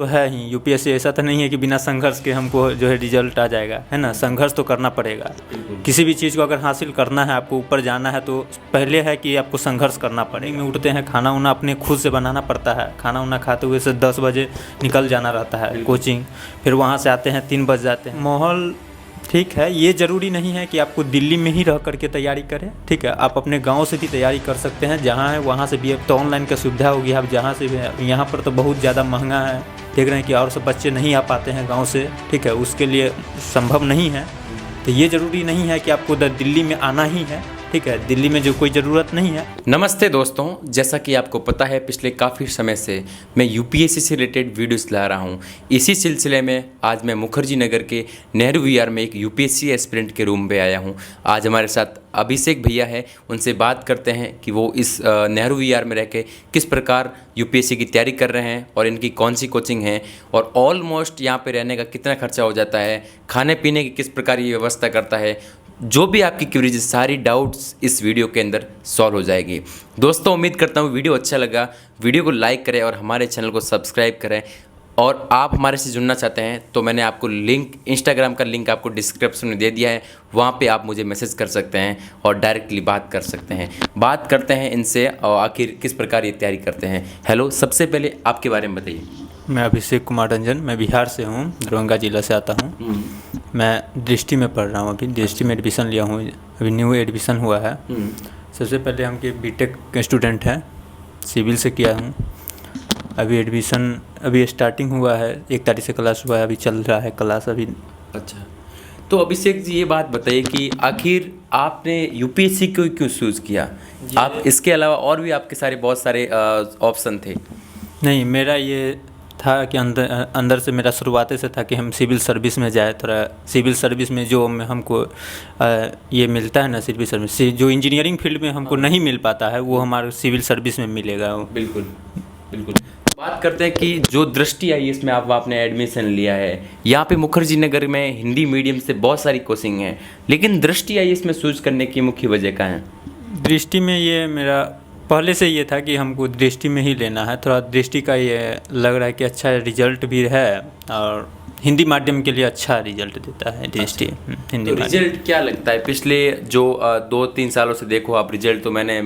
तो है ही। यूपीएससी ऐसा तो नहीं है कि बिना संघर्ष के हमको जो है रिजल्ट आ जाएगा, है ना। संघर्ष तो करना पड़ेगा। किसी भी चीज़ को अगर हासिल करना है, आपको ऊपर जाना है, तो पहले है कि आपको संघर्ष करना पड़ेगा। उठते हैं, खाना वाना अपने खुद से बनाना पड़ता है। खाना वाना खाते हुए से 10 बजे निकल जाना रहता है कोचिंग, फिर वहाँ से आते हैं 3 बज जाते हैं। माहौल ठीक है, ये ज़रूरी नहीं है कि आपको दिल्ली में ही रह करके तैयारी करें, ठीक है। आप अपने गांव से भी तैयारी कर सकते हैं, जहां है वहां से भी। अब तो ऑनलाइन का सुविधा होगी, आप जहां से भी। यहाँ पर तो बहुत ज़्यादा महंगा है, देख रहे हैं कि और सब बच्चे नहीं आ पाते हैं गांव से, ठीक है। उसके लिए संभव नहीं है। तो ये ज़रूरी नहीं है कि आपको दिल्ली में आना ही है, ठीक है। दिल्ली में जो कोई ज़रूरत नहीं है। नमस्ते दोस्तों, जैसा कि आपको पता है पिछले काफ़ी समय से मैं यूपीएससी से रिलेटेड वीडियोस ला रहा हूं। इसी सिलसिले में आज मैं मुखर्जी नगर के नेहरू वीआर में एक यूपीएससी एस्पिरेंट के रूम पे आया हूं। आज हमारे साथ अभिषेक भैया है, उनसे बात करते हैं कि वो इस नेहरू वीआर में रह के किस प्रकार यूपीएससी की तैयारी कर रहे हैं और इनकी कौन सी कोचिंग है, और ऑलमोस्ट यहाँ पे रहने का कितना खर्चा हो जाता है, खाने पीने की किस प्रकार ये व्यवस्था करता है। जो भी आपकी क्वेरीज, सारी डाउट्स इस वीडियो के अंदर सॉल्व हो जाएगी। दोस्तों, उम्मीद करता हूँ वीडियो अच्छा लगा। वीडियो को लाइक करें और हमारे चैनल को सब्सक्राइब करें। और आप हमारे से जुड़ना चाहते हैं तो मैंने आपको लिंक, इंस्टाग्राम का लिंक आपको डिस्क्रिप्शन में दे दिया है। वहाँ पे आप मुझे मैसेज कर सकते हैं और डायरेक्टली बात कर सकते हैं। बात करते हैं इनसे और आखिर किस प्रकार ये तैयारी करते हैं। हेलो, सबसे पहले आपके बारे में बताइए। मैं अभिषेक कुमार रंजन, मैं बिहार से हूँ, दरभंगा जिला से आता हूँ। मैं दृष्टि में पढ़ रहा हूँ, अभी दृष्टि में एडमिशन लिया हूँ, अभी न्यू एडमिशन हुआ है। सबसे पहले हम के बीटेक के स्टूडेंट हैं, सिविल से किया हूँ। अभी एडमिशन अभी स्टार्टिंग हुआ है, 1 तारीख से क्लास हुआ है, अभी चल रहा है क्लास अभी। अच्छा, तो अभिषेक जी ये बात बताइए कि आखिर आपने यूपीएससी को क्यों चूज़ किया? आप इसके अलावा और भी आपके सारे बहुत सारे ऑप्शन थे। नहीं, मेरा ये था कि अंदर से मेरा शुरुआत से था कि हम सिविल सर्विस में जाए। थोड़ा सिविल सर्विस में जो हमको ये मिलता है ना, सिविल सर्विस से जो इंजीनियरिंग फील्ड में हमको नहीं मिल पाता है, वो हमारे सिविल सर्विस में मिलेगा। बिल्कुल बिल्कुल। बात करते हैं कि जो दृष्टि आई इसमें आपने एडमिशन लिया है। यहाँ पे मुखर्जी नगर में हिंदी मीडियम से बहुत सारी कोचिंग हैं, लेकिन दृष्टि आई इसमें चूज करने की मुख्य वजह क्या है? दृष्टि में ये मेरा पहले से ये था कि हमको दृष्टि में ही लेना है। थोड़ा दृष्टि का ये लग रहा है कि अच्छा रिजल्ट भी है और हिंदी माध्यम के लिए अच्छा रिजल्ट देता है दृष्टि। हिंदी तो रिजल्ट क्या लगता है पिछले जो 2-3 सालों से देखो आप रिजल्ट, तो मैंने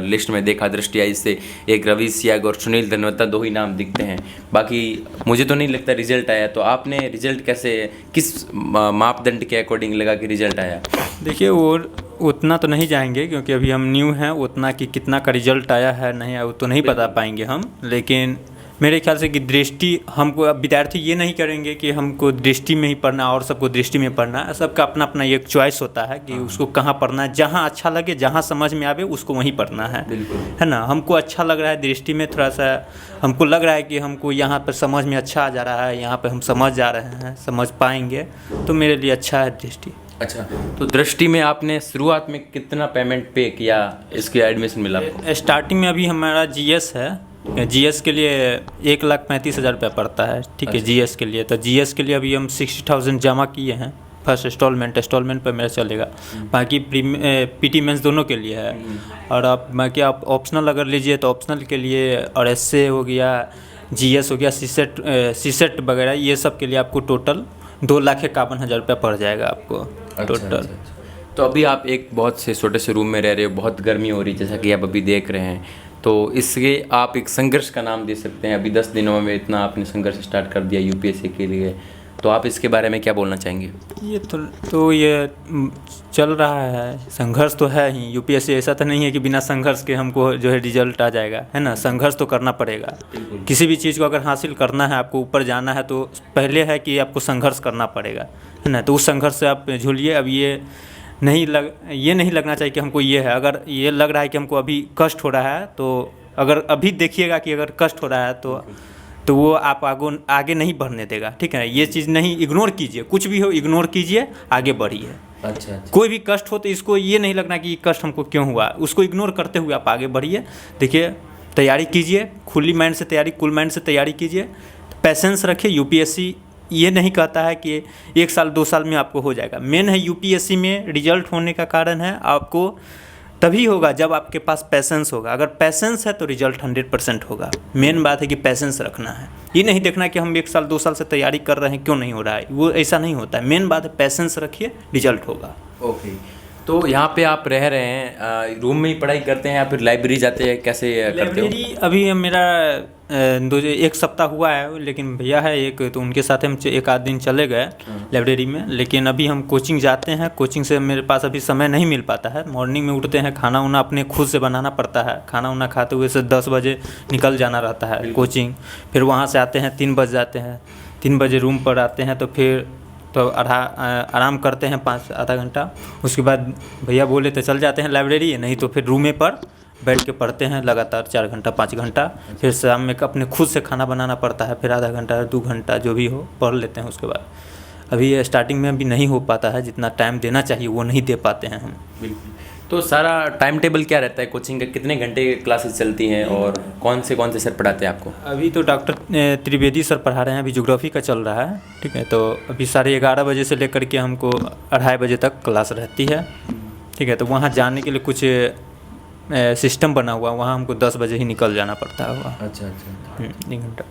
लिस्ट में देखा दृष्टि आई से एक रवि सियाग और सुनील धनवत्ता 2 ही नाम दिखते हैं, बाकी मुझे तो नहीं लगता रिजल्ट आया। तो आपने रिजल्ट कैसे, किस मापदंड के अकॉर्डिंग लगा कि रिजल्ट आया? देखिए, वो उतना तो नहीं जाएंगे क्योंकि अभी हम न्यू हैं, उतना कि कितना का रिजल्ट आया है नहीं आया वो तो नहीं बता पाएंगे हम। लेकिन मेरे ख्याल से कि दृष्टि हमको, अब विद्यार्थी ये नहीं करेंगे कि हमको दृष्टि में ही पढ़ना और सबको दृष्टि में पढ़ना है। सबका अपना अपना एक चॉइस होता है कि उसको कहाँ पढ़ना है, जहाँ अच्छा लगे, जहाँ समझ में आवे उसको वहीं पढ़ना है ना। हमको अच्छा लग रहा है दृष्टि में, थोड़ा सा हमको लग रहा है कि हमको यहाँ पर समझ में अच्छा आ जा रहा है, यहाँ पर हम समझ जा रहे हैं, समझ पाएंगे, तो मेरे लिए अच्छा है दृष्टि। अच्छा, तो दृष्टि में आपने शुरुआत में कितना पेमेंट पे किया इसके एडमिशन मिला आपको? स्टार्टिंग में अभी हमारा जीएस है, जीएस के लिए 1,35,000 रुपया पड़ता है, ठीक है। जीएस के लिए, तो जीएस के लिए अभी हम 60,000 जमा किए हैं। फर्स्ट इंस्टॉलमेंट पर मेरा चलेगा, बाकी पीटी मेंस दोनों के लिए है। और बाकी आप ऑप्शनल अगर लीजिए तो ऑप्शनल के लिए, और एसए हो गया, जीएस हो गया, सीसेट वगैरह, ये सब के लिए आपको टोटल 2,51,000 रुपया पड़ जाएगा आपको टोटल। अच्छा। तो अभी आप एक बहुत से छोटे से रूम में रह रहे हो, बहुत गर्मी हो रही है जैसा कि आप अभी देख रहे हैं, तो इसके आप एक संघर्ष का नाम दे सकते हैं। अभी 10 दिनों में इतना आपने संघर्ष स्टार्ट कर दिया यूपीएससी के लिए, तो आप इसके बारे में क्या बोलना चाहेंगे? ये तो ये चल रहा है, संघर्ष तो है ही। यूपीएससी ऐसा तो नहीं है कि बिना संघर्ष के हमको जो है रिजल्ट आ जाएगा, है ना। संघर्ष तो करना पड़ेगा। किसी भी चीज़ को अगर हासिल करना है, आपको ऊपर जाना है, तो पहले है कि आपको संघर्ष करना पड़ेगा, है ना। तो उस संघर्ष से आप झूलिए। अब ये नहीं लगना चाहिए कि हमको ये है। अगर ये लग रहा है कि हमको अभी कष्ट हो रहा है, तो अगर अभी देखिएगा कि अगर कष्ट हो रहा है तो वो आप आगे नहीं बढ़ने देगा, ठीक है। ये चीज़ नहीं, इग्नोर कीजिए, कुछ भी हो इग्नोर कीजिए, आगे बढ़िए। अच्छा। कोई भी कष्ट हो तो इसको ये नहीं लगना कि कष्ट हमको क्यों हुआ, उसको इग्नोर करते हुए आप आगे बढ़िए। देखिए, तैयारी कीजिए, खुली माइंड से तैयारी, कूल माइंड से तैयारी कीजिए, पैसेंस रखिए। यूपीएससी ये नहीं कहता है कि 1 साल 2 साल में आपको हो जाएगा। मेन है यूपीएससी में रिजल्ट होने का कारण है आपको तभी होगा जब आपके पास पैसेंस होगा। अगर पैसेंस है तो रिजल्ट 100% होगा। मेन बात है कि पैसेंस रखना है, ये नहीं देखना कि हम 1 साल 2 साल से तैयारी कर रहे हैं क्यों नहीं हो रहा है, वो ऐसा नहीं होता है। मेन बात है पैसेंस रखिए, रिजल्ट होगा। ओके, तो यहाँ पे आप रह रहे हैं, रूम में ही पढ़ाई करते हैं या फिर लाइब्रेरी जाते हैं, कैसे करते हो? लाइब्रेरी अभी मेरा 1 सप्ताह हुआ है, लेकिन भैया है एक, तो उनके साथ हम 1 आध दिन चले गए लाइब्रेरी में। लेकिन अभी हम कोचिंग जाते हैं, कोचिंग से मेरे पास अभी समय नहीं मिल पाता है। मॉर्निंग में उठते हैं, खाना वाना अपने खुद से बनाना पड़ता है, खाना वाना खाते हुए से 10 बजे निकल जाना रहता है कोचिंग। फिर वहाँ से आते हैं 3 बज जाते हैं, 3 बजे रूम पर आते हैं, तो फिर तो आराम करते हैं आधा घंटा। उसके बाद भैया बोले तो चल जाते हैं लाइब्रेरी, नहीं तो फिर रूमे पर बैठ के पढ़ते हैं लगातार 4 घंटा 5 घंटा। फिर शाम में अपने खुद से खाना बनाना पड़ता है, फिर आधा घंटा 2 घंटा जो भी हो पढ़ लेते हैं। उसके बाद अभी स्टार्टिंग में अभी नहीं हो पाता है, जितना टाइम देना चाहिए वो नहीं दे पाते हैं हम। बिल्कुल। तो सारा टाइम टेबल क्या रहता है कोचिंग का, कितने घंटे क्लासेस चलती हैं और कौन से सर पढ़ाते हैं आपको? अभी तो डॉक्टर त्रिवेदी सर पढ़ा रहे हैं, अभी ज्योग्राफी का चल रहा है, ठीक है। तो अभी 11:30 बजे से लेकर के हमको 2:30 बजे तक क्लास रहती है, ठीक है। तो वहाँ जाने के लिए कुछ सिस्टम बना हुआ, वहाँ हमको 10 बजे ही निकल जाना पड़ता है वहाँ। अच्छा अच्छा 1 घंटा।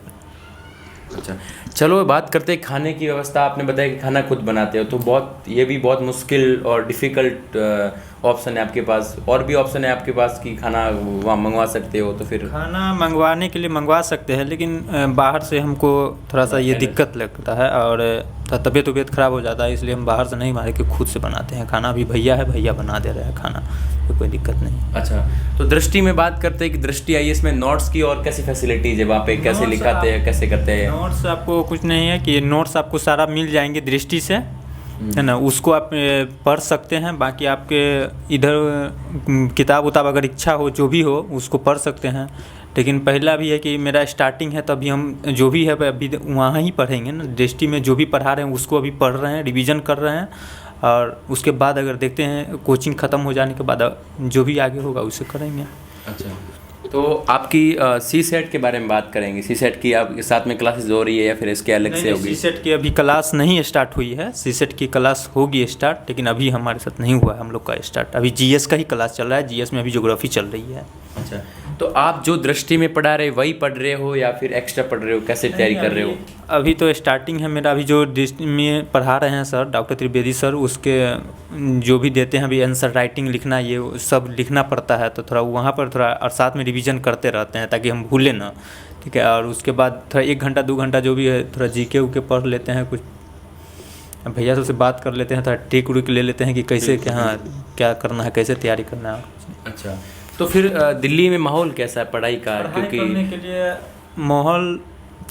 अच्छा, चलो बात करते हैं खाने की व्यवस्था। आपने बताया कि खाना खुद बनाते हो, तो ये भी बहुत मुश्किल और डिफ़िकल्ट ऑप्शन है आपके पास। और भी ऑप्शन है आपके पास कि खाना वहाँ मंगवा सकते हो, तो फिर खाना मंगवाने के लिए मंगवा सकते हैं, लेकिन बाहर से हमको थोड़ा सा ये दिक्कत लगता है और तबीयत ख़राब हो जाता है, इसलिए हम बाहर से नहीं मारे के खुद से बनाते हैं खाना। अभी भैया है, भैया बना दे रहे हैं खाना, तो कोई दिक्कत नहीं। अच्छा, तो दृष्टि में बात करते हैं कि दृष्टि IAS में नोट्स की और कैसी फैसिलिटीज है वहाँ पे, कैसे लिखाते हैं, कैसे करते हैं? नोट्स आपको कुछ नहीं है कि नोट्स आपको सारा मिल जाएंगे दृष्टि से, है ना, उसको आप पढ़ सकते हैं। बाकी आपके इधर किताब उताब अगर इच्छा हो जो भी हो उसको पढ़ सकते हैं। लेकिन पहला भी है कि मेरा स्टार्टिंग है, तो अभी हम जो भी है अभी वहाँ ही पढ़ेंगे ना, दृष्टि में जो भी पढ़ा रहे हैं उसको अभी पढ़ रहे हैं, रिवीजन कर रहे हैं। और उसके बाद अगर देखते हैं कोचिंग ख़त्म हो जाने के बाद जो भी आगे होगा उसे करेंगे। अच्छा, तो आपकी CSET के बारे में बात करेंगे। CSET की आपके साथ में क्लासेस हो रही है या फिर इसके अलग से होगी? CSET की अभी क्लास नहीं स्टार्ट हुई है, CSET की क्लास होगी स्टार्ट, लेकिन अभी हमारे साथ नहीं हुआ है हम लोग का स्टार्ट। अभी GS का ही क्लास चल रहा है, GS में अभी ज्योग्राफी चल रही है। अच्छा, तो आप जो दृष्टि में पढ़ा रहे वही पढ़ रहे हो या फिर एक्स्ट्रा पढ़ रहे हो, कैसे तैयारी कर रहे हो? अभी तो स्टार्टिंग है मेरा। अभी जो दृष्टि में पढ़ा रहे हैं सर डॉक्टर त्रिवेदी सर, उसके जो भी देते हैं अभी आंसर राइटिंग लिखना, ये सब लिखना पड़ता है, तो थोड़ा वहाँ पर थोड़ा और साथ में रिवीजन करते रहते हैं ताकि हम भूलें ना, ठीक है। और उसके बाद थोड़ा 1 घंटा 2 घंटा जो भी है थोड़ा GK उके पढ़ लेते हैं, कुछ भैया सबसे बात कर लेते हैं, थोड़ा ट्रिक उरिक ले लेते हैं कि कैसे क्या करना है, कैसे तैयारी करना है। अच्छा, तो फिर दिल्ली में माहौल कैसा है पढ़ाई का? क्योंकि करने के लिए माहौल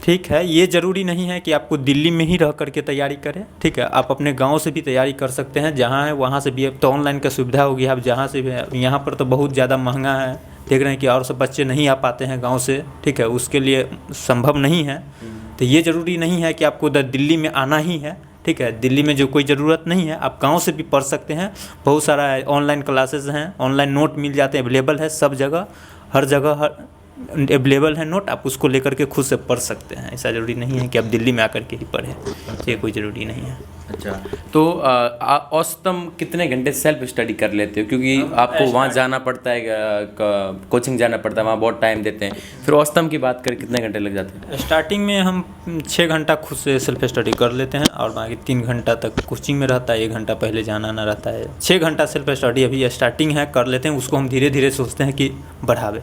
ठीक है, ये ज़रूरी नहीं है कि आपको दिल्ली में ही रह करके तैयारी करें, ठीक है। आप अपने गांव से भी तैयारी कर सकते हैं, जहां है वहां से भी। अब तो ऑनलाइन का सुविधा होगी, आप जहां से भी। यहाँ पर तो बहुत ज़्यादा महंगा है, देख रहे हैं कि और सब बच्चे नहीं आ पाते हैं गाँव से, ठीक है, उसके लिए संभव नहीं है। तो ये ज़रूरी नहीं है कि आपको उधर दिल्ली में आना ही है, ठीक है। दिल्ली में जो कोई ज़रूरत नहीं है, आप गांव से भी पढ़ सकते हैं। बहुत सारा ऑनलाइन क्लासेस हैं, ऑनलाइन नोट मिल जाते हैं, अवेलेबल है सब जगह, हर जगह अवेलेबल है नोट, आप उसको लेकर के खुद से पढ़ सकते हैं। ऐसा ज़रूरी नहीं है कि आप दिल्ली में आकर के ही पढ़ें, ये कोई ज़रूरी नहीं है। अच्छा, तो औसतम कितने घंटे सेल्फ स्टडी कर लेते हो? क्योंकि आपको वहाँ जाना पड़ता है, कोचिंग जाना पड़ता है, वहाँ बहुत टाइम देते हैं। फिर औसतम की बात करें कितने घंटे लग जाते हैं? स्टार्टिंग में हम 6 घंटा खुद से सेल्फ स्टडी कर लेते हैं और बाकी 3 घंटा तक कोचिंग में रहता है, 1 घंटा पहले जाना आना रहता है। 6 घंटा सेल्फ स्टडी अभी स्टार्टिंग है, कर लेते हैं, उसको हम धीरे धीरे सोचते हैं कि बढ़ावे।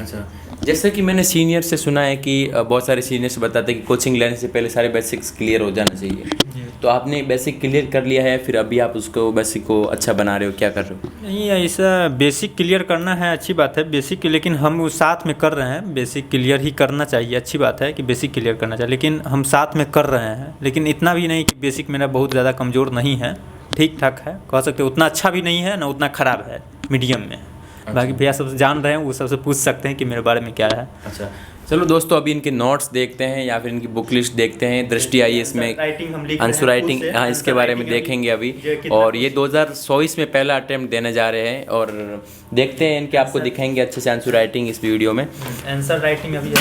अच्छा, जैसे कि मैंने सीनियर से सुना है कि बहुत सारे सीनियर्स बताते हैं कि कोचिंग लेने से पहले सारे बेसिक्स क्लियर हो जाना चाहिए। तो आपने बेसिक क्लियर कर लिया है, फिर अभी आप उसको बेसिक को अच्छा बना रहे हो, क्या कर रहे हो? नहीं, ऐसा बेसिक क्लियर करना है, अच्छी बात है बेसिक, लेकिन हम उस साथ में कर रहे हैं। बेसिक क्लियर ही करना चाहिए, अच्छी बात है कि बेसिक क्लियर करना चाहिए, लेकिन हम साथ में कर रहे हैं। लेकिन इतना भी नहीं कि बेसिक मेरा बहुत ज़्यादा कमज़ोर नहीं है, ठीक ठाक है, कह सकते हो। उतना अच्छा भी नहीं है ना उतना ख़राब है, मीडियम में। बाकी भैया सब जान रहे हैं, वो सबसे पूछ सकते हैं कि मेरे बारे में क्या है। अच्छा, चलो दोस्तों, अभी इनके नोट्स देखते हैं या फिर इनकी बुक लिस्ट देखते हैं। दृष्टि IAS में आंसर राइटिंग, हाँ, इसके बारे में देखेंगे अभी। और ये 2024 में पहला अटेम्प्ट देने जा रहे हैं और देखते हैं इनके, आपको दिखाएंगे अच्छे से आंसर राइटिंग इस वीडियो में। आंसर राइटिंग अभी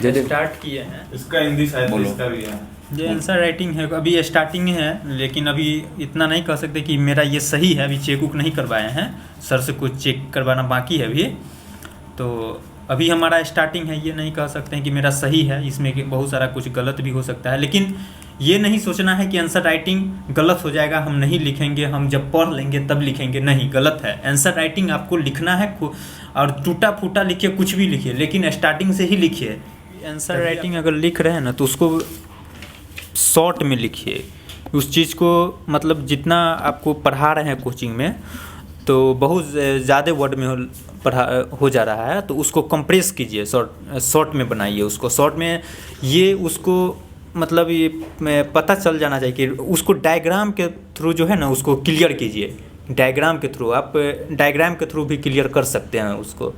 जैसे स्टार्ट किए हैं। इसका हिंदी शायद बोलो। इसका भी है। ये आंसर राइटिंग है, अभी स्टार्टिंग है, लेकिन अभी इतना नहीं कह सकते कि मेरा ये सही है। अभी चेक उक नहीं करवाए हैं, सर से कुछ चेक करवाना बाकी है अभी। तो अभी हमारा स्टार्टिंग है, ये नहीं कह सकते हैं कि मेरा सही है, इसमें कि बहुत सारा कुछ गलत भी हो सकता है। लेकिन ये नहीं सोचना है कि आंसर राइटिंग गलत हो जाएगा, हम नहीं लिखेंगे, हम जब पढ़ लेंगे तब लिखेंगे, नहीं, गलत है। आंसर राइटिंग आपको लिखना है, और टूटा फूटा लिखिए, कुछ भी लिखिए, लेकिन स्टार्टिंग से ही लिखिए। आंसर राइटिंग अगर लिख रहे हैं ना, तो उसको शॉर्ट में लिखिए। उस चीज़ को मतलब जितना आपको पढ़ा रहे हैं कोचिंग में, तो बहुत ज़्यादा वर्ड में हो जा रहा है, तो उसको कंप्रेस कीजिए, शॉर्ट में बनाइए उसको। शॉर्ट में ये उसको मतलब ये पता चल जाना चाहिए कि उसको डायग्राम के थ्रू जो है ना उसको क्लियर कीजिए। डायग्राम के थ्रू, आप डायग्राम के थ्रू भी क्लियर कर सकते हैं उसको।